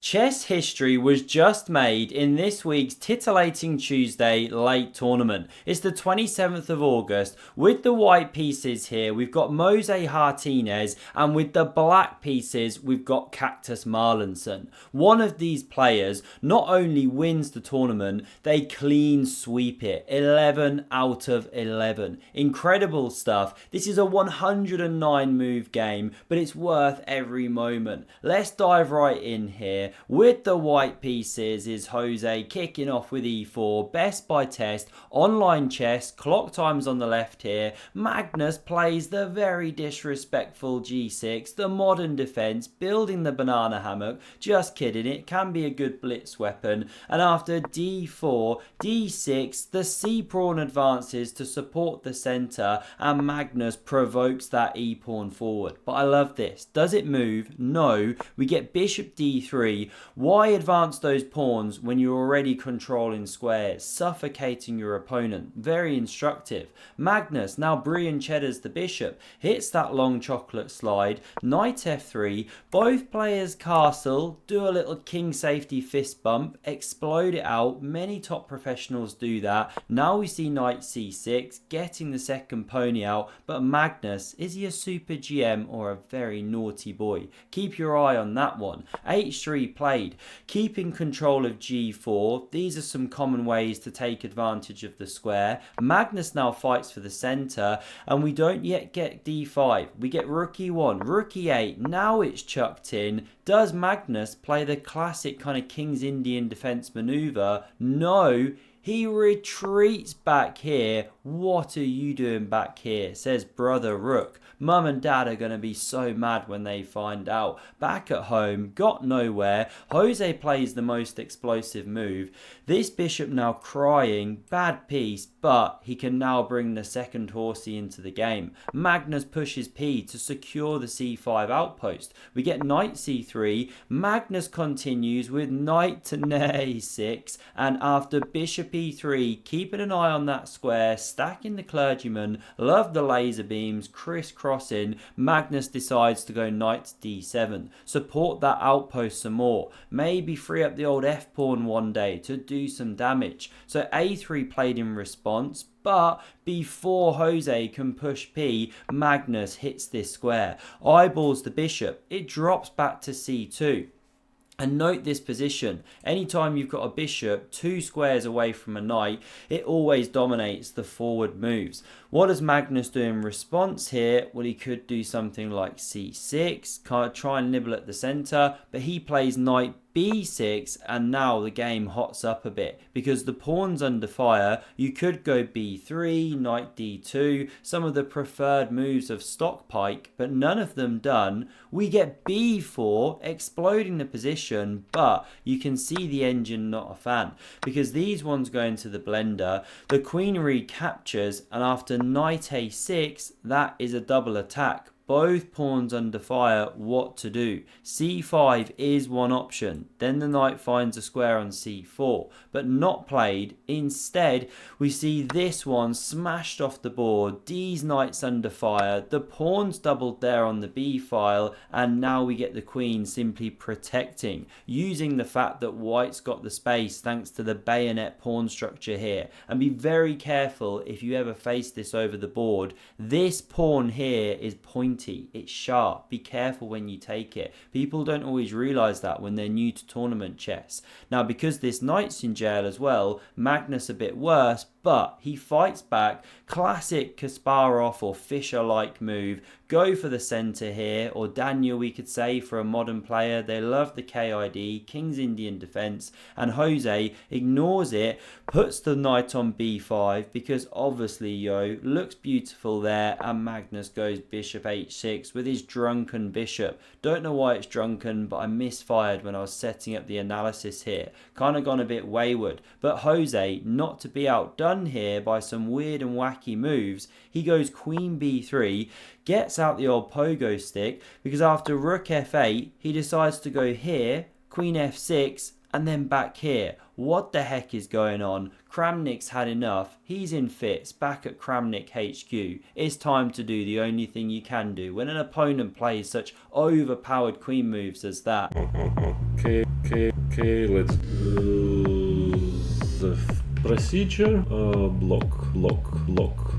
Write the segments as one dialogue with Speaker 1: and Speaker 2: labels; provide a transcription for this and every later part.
Speaker 1: Chess history was just made in this week's titillating Tuesday late tournament. It's the 27th of August. With the white pieces here, we've got Jose Martinez, and with the black pieces, we've got Cactus Marlinson. One of these players not only wins the tournament, they clean sweep it. 11 out of 11. Incredible stuff. This is a 109 move game, but it's worth every moment. Let's dive right in here. With the white pieces is Jose kicking off with e4, best by test, online chess, clock times on the left here. Magnus plays the very disrespectful g6, the modern defense, building the banana hammock. Just kidding, it can be a good blitz weapon. And after d4, d6, the c pawn advances to support the center, and Magnus provokes that e pawn forward. But I love this. Does it move? No. We get bishop d3. Why advance those pawns when you're already controlling squares, suffocating your opponent? Very instructive. Magnus now brie and cheddars the bishop, hits that long chocolate slide, knight f3, both players castle, do a little king safety fist bump, explode it out. Many top professionals do that. Now we see knight c6, getting the second pony out, but Magnus, is he a super GM or a very naughty boy? Keep your eye on that one. h3 played, keeping control of g4. These are some common ways to take advantage of the square. Magnus now fights for the center, and we don't yet get d5. We get rook e1, rook e8. Now it's chucked in. Does Magnus play the classic kind of King's Indian defense maneuver? No. He retreats back here. What are you doing back here? Says brother Rook. Mum and dad are going to be so mad when they find out. Back at home, got nowhere. Jose plays the most explosive move. This bishop now crying. Bad piece, but he can now bring the second horsey into the game. Magnus pushes p to secure the c5 outpost. We get knight c3. Magnus continues with knight to a6, and after bishop e3, keeping an eye on that square, stacking the clergyman, love the laser beams, crisscrossing. Magnus decides to go knight to d7, support that outpost some more, maybe free up the old f pawn one day to do some damage. So a3 played in response, but before Jose can push p, Magnus hits this square, eyeballs the bishop, it drops back to c2. And note this position. Anytime you've got a bishop 2 squares away from a knight, it always dominates the forward moves. What does Magnus do in response here? Well, he could do something like c6, kind of try and nibble at the center, but he plays knight b6, and now the game hots up a bit because the pawn's under fire. You could go b3, knight d2, some of the preferred moves of stock pike, but none of them done. We get b4, exploding the position, but you can see the engine not a fan because these ones go into the blender. The queen recaptures, and after knight a6, that is a double attack. Both pawns under fire. What to do? c5 is one option. Then the knight finds a square on c4, but not played. Instead, we see this one smashed off the board. These knights under fire. The pawns doubled there on the b file, and now we get the queen simply protecting, using the fact that white's got the space thanks to the bayonet pawn structure here. And be very careful if you ever face this over the board. This pawn here is pointing. It's sharp. Be careful when you take it. People don't always realize that when they're new to tournament chess. Now, because this knight's in jail as well, Magnus a bit worse, but he fights back. Classic Kasparov or Fischer-like move. Go for the center here, or Daniel we could say for a modern player. They love the KID, King's Indian defense, and Jose ignores it, puts the knight on b5 because obviously looks beautiful there, and Magnus goes bishop h6 with his drunken bishop. Don't know why it's drunken, but I misfired when I was setting up the analysis here. Kind of gone a bit wayward, but Jose, not to be outdone here by some weird and wacky moves, he goes queen b3, gets out the old pogo stick, because after rook f8 he decides to go here, queen f6, and then back here. What the heck is going on? Kramnik's had enough. He's in fits back at Kramnik HQ. It's time to do the only thing you can do when an opponent plays such overpowered queen moves as that.
Speaker 2: Okay, Okay, let's do the procedure. Block.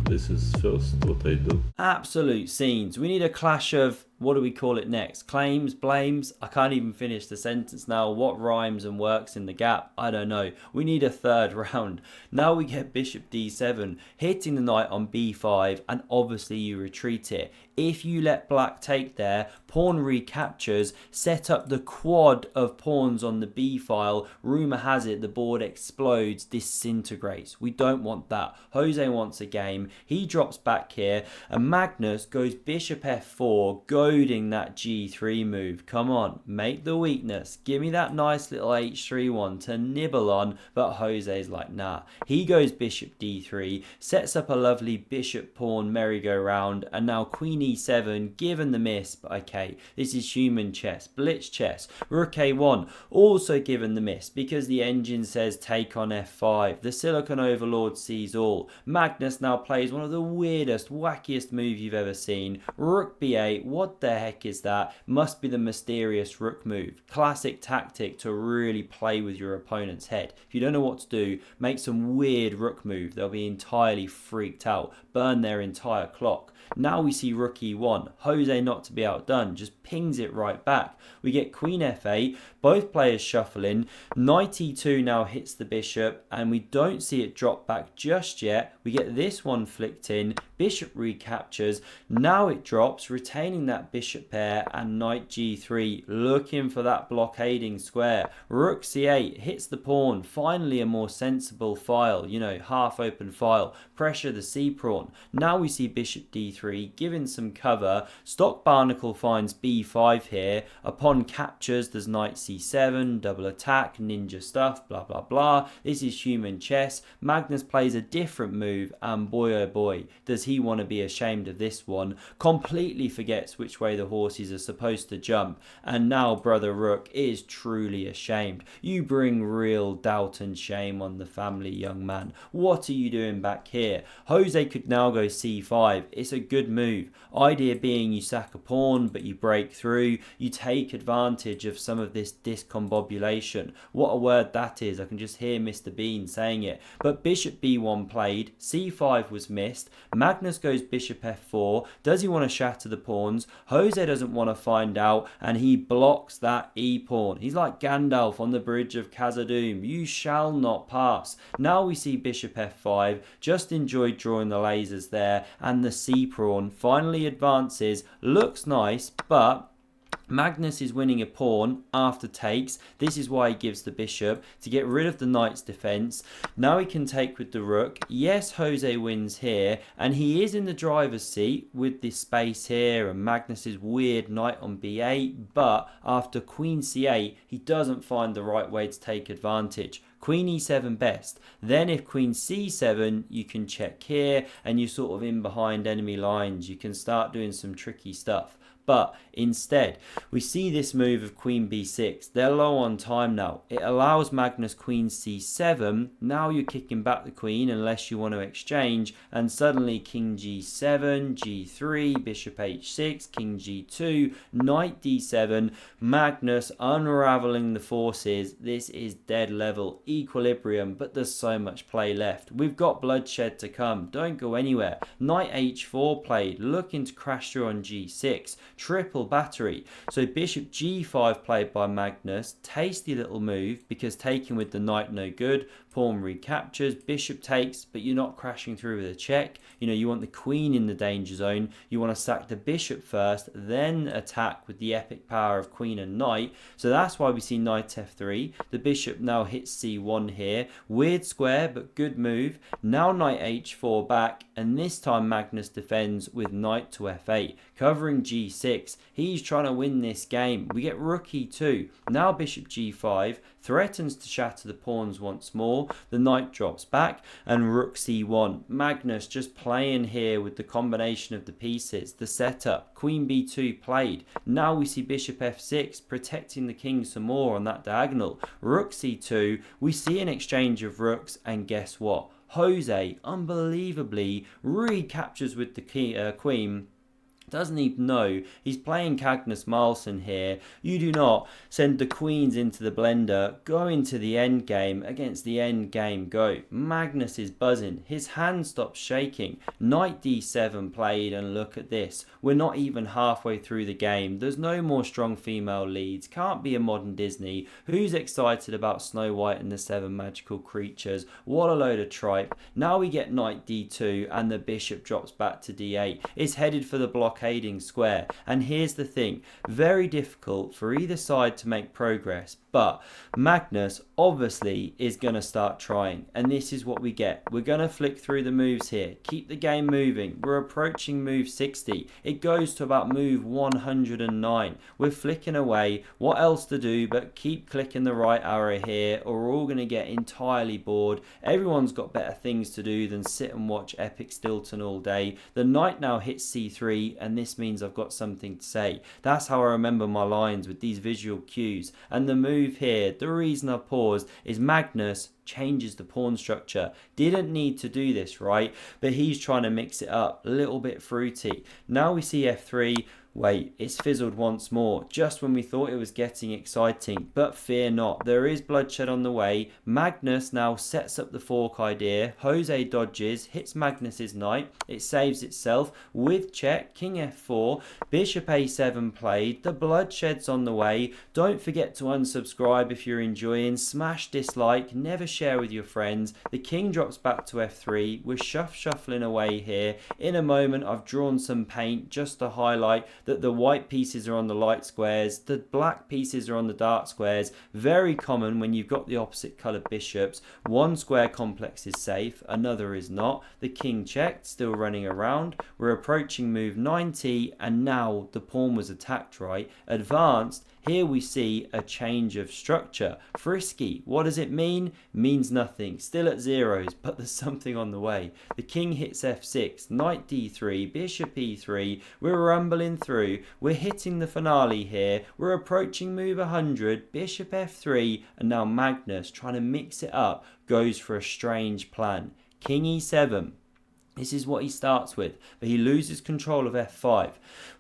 Speaker 2: This is first what I do.
Speaker 1: Absolute scenes. We need a clash of, what do we call it next? Claims, blames? I can't even finish the sentence now. What rhymes and works in the gap? I don't know. We need a third round. Now we get bishop d7, hitting the knight on b5, and obviously you retreat it. If you let black take there, pawn recaptures, set up the quad of pawns on the b file. Rumour has it the board explodes, disintegrates. We don't want that. Jose wants a game. He drops back here, and Magnus goes bishop f4, goading that g3 move. Come on, make the weakness. Give me that nice little h3 one to nibble on, but Jose's like, nah. He goes bishop d3, sets up a lovely bishop pawn merry-go-round, and now queen e7, given the miss, but okay, this is human chess, blitz chess. Rook a1, also given the miss, because the engine says take on f5. The Silicon Overlord sees all. Magnus now plays one of the weirdest, wackiest moves you've ever seen. Rook b8, what the heck is that? Must be the mysterious rook move. Classic tactic to really play with your opponent's head. If you don't know what to do, make some weird rook move. They'll be entirely freaked out, burn their entire clock. Now we see rook e1. Jose, not to be outdone, just pings it right back. We get queen f8, both players shuffling. Knight e2 now hits the bishop, and we don't see it drop back just yet. We get this one flicked in, bishop recaptures. Now it drops, retaining that bishop pair, and knight g3, looking for that blockading square. Rook c8 hits the pawn, finally a more sensible file, half open file. Pressure the c pawn. Now we see bishop d3, giving some cover. Stock Barnacle finds b5 here. Upon captures, there's knight c7, double attack, ninja stuff, blah blah blah. This is human chess. Magnus plays a different move, and boy oh boy, does he want to be ashamed of this one. Completely forgets which way the horses are supposed to jump, and now brother Rook is truly ashamed. You bring real doubt and shame on the family, young man. What are you doing back here? Jose could now go c5. It's a good move. Idea being you sack a pawn, but you break through. You take advantage of some of this discombobulation. What a word that is. I can just hear Mr. Bean saying it. But bishop b1 played. c5 was missed. Magnus goes bishop f4. Does he want to shatter the pawns? Jose doesn't want to find out, and he blocks that e-pawn. He's like Gandalf on the bridge of Khazad-dûm. You shall not pass. Now we see bishop f5. Just enjoyed drawing the lasers there, and the c-pawn finally advances. Looks nice, but Magnus is winning a pawn after takes. This is why he gives the bishop, to get rid of the knight's defense. Now he can take with the rook. Yes, Jose wins here, and he is in the driver's seat with this space here and Magnus's weird knight on b8, but after queen c8, he doesn't find the right way to take advantage. Queen e7 best. Then if queen c7, you can check here, and you're sort of in behind enemy lines. You can start doing some tricky stuff. But instead, we see this move of queen b6. They're low on time now. It allows Magnus queen c7. Now you're kicking back the queen unless you want to exchange. And suddenly king g7, g3, bishop h6, king g2, knight d7. Magnus unraveling the forces. This is dead level, equilibrium, but there's so much play left. We've got bloodshed to come. Don't go anywhere. Knight h4 played, looking to crash through on g6. Triple battery. So bishop g5 played by Magnus. Tasty little move, because taking with the knight no good. Pawn recaptures, bishop takes, but you're not crashing through with a check. You want the queen in the danger zone. You want to sack the bishop first, then attack with the epic power of queen and knight. So that's why we see knight f3. The bishop now hits c1 here. Weird square, but good move. Now knight h4 back, and this time Magnus defends with knight to f8, covering g6. He's trying to win this game. We get rook e2. Now bishop g5 threatens to shatter the pawns once more. The knight drops back, and rook c1. Magnus just playing here with the combination of the pieces, the setup. Queen b2 played. Now we see bishop f6, protecting the king some more on that diagonal. Rook c2. We see an exchange of rooks, and guess what? Jose unbelievably recaptures with the queen. Doesn't even know he's playing Magnus Carlsen here. You do not send the queens into the blender, go into the end game against the end game goat. Magnus is buzzing, his hand stops shaking. Knight d7 played, and look at this. We're not even halfway through the game. There's no more strong female leads. Can't be a modern Disney. Who's excited about Snow White and the 7 magical creatures? What a load of tripe. Now we get knight d2 and the bishop drops back to d8. It's headed for the blockading square. And here's the thing, very difficult for either side to make progress, but Magnus obviously is going to start trying, and this is what we get. We're going to flick through the moves here, keep the game moving. We're approaching move 60. It goes to about move 109. We're flicking away. What else to do but keep clicking the right arrow here, or we're all going to get entirely bored. Everyone's got better things to do than sit and watch Epic Stilton all day. The knight now hits c3, and this means I've got something to say. That's how I remember my lines, with these visual cues. And the move here, the reason I paused, is Magnus changes the pawn structure. Didn't need to do this, right? But he's trying to mix it up, a little bit fruity. Now we see f3. Wait, it's fizzled once more, just when we thought it was getting exciting. But fear not, there is bloodshed on the way. Magnus now sets up the fork idea. Jose dodges, hits Magnus's knight. It saves itself with check, king f4, bishop a7 played. The bloodshed's on the way. Don't forget to unsubscribe if you're enjoying. Smash dislike, never share with your friends. The king drops back to f3. We're shuffling away here. In a moment, I've drawn some paint just to highlight that the white pieces are on the light squares, the black pieces are on the dark squares. Very common when you've got the opposite coloured bishops. One square complex is safe, another is not. The king checked, still running around. We're approaching move 90, and now the pawn was attacked, right? Advanced. Here we see a change of structure. Frisky. What does it mean? Means nothing. Still at zeros, but there's something on the way. The king hits f6, knight d3, bishop e3. We're rumbling through. We're hitting the finale here. We're approaching move 100, bishop f3, and now Magnus, trying to mix it up, goes for a strange plan. King e7. This is what he starts with, but he loses control of f5.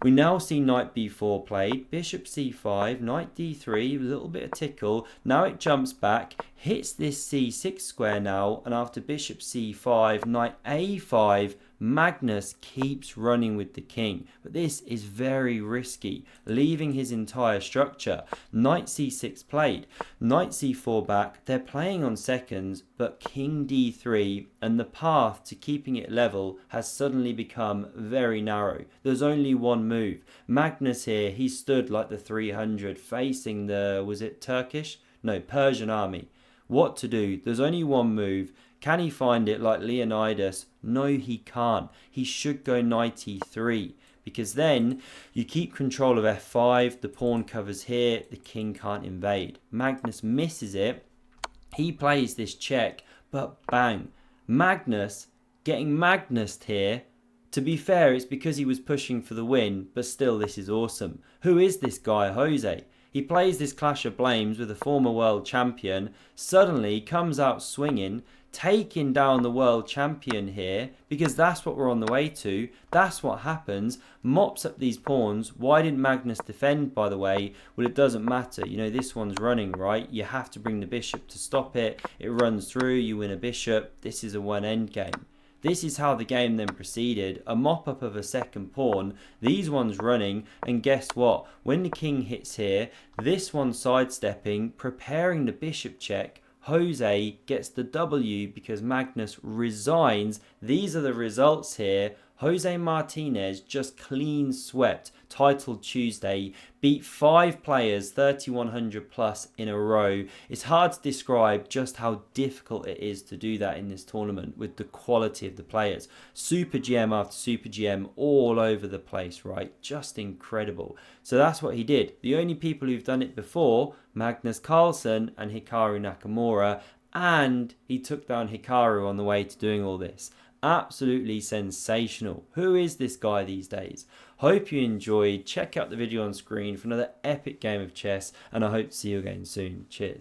Speaker 1: We now see knight b4 played, bishop c5, knight d3, a little bit of tickle. Now it jumps back, hits this c6 square now, and after bishop c5, knight a5, Magnus keeps running with the king, but this is very risky, leaving his entire structure. Knight c6 played, knight c4 back. They're playing on seconds, but king d3, and the path to keeping it level has suddenly become very narrow. There's only one move. Magnus here, he stood like the 300 facing the, was it Turkish? No, Persian army. What to do? There's only one move. Can he find it like Leonidas? No, he can't. He should go knight e3, because then you keep control of f5, the pawn covers here, the king can't invade. Magnus misses it. He plays this check, but bang. Magnus getting Magnused here. To be fair, it's because he was pushing for the win, but still this is awesome. Who is this guy, Jose? He plays this clash of blames with a former world champion, suddenly comes out swinging, taking down the world champion here, because that's what we're on the way to. That's what happens. Mops up these pawns. Why didn't Magnus defend, by the way? Well, it doesn't matter. You know, this one's running, right? You have to bring the bishop to stop it. It runs through, you win a bishop. This is a one end game. This is how the game then proceeded. A mop-up of a second pawn, these ones running, and guess what? When the king hits here, this one sidestepping, preparing the bishop check, Jose gets the W because Magnus resigns. These are the results here. Jose Martinez just clean swept Title Tuesday, beat 5 players 3100 plus in a row. It's hard to describe just how difficult it is to do that in this tournament with the quality of the players. Super GM after Super GM all over the place, right? Just incredible. So that's what he did. The only people who've done it before, Magnus Carlsen and Hikaru Nakamura, and he took down Hikaru on the way to doing all this. Absolutely sensational. Who is this guy these days? Hope you enjoyed. Check out the video on screen for another epic game of chess, and I hope to see you again soon. Cheers.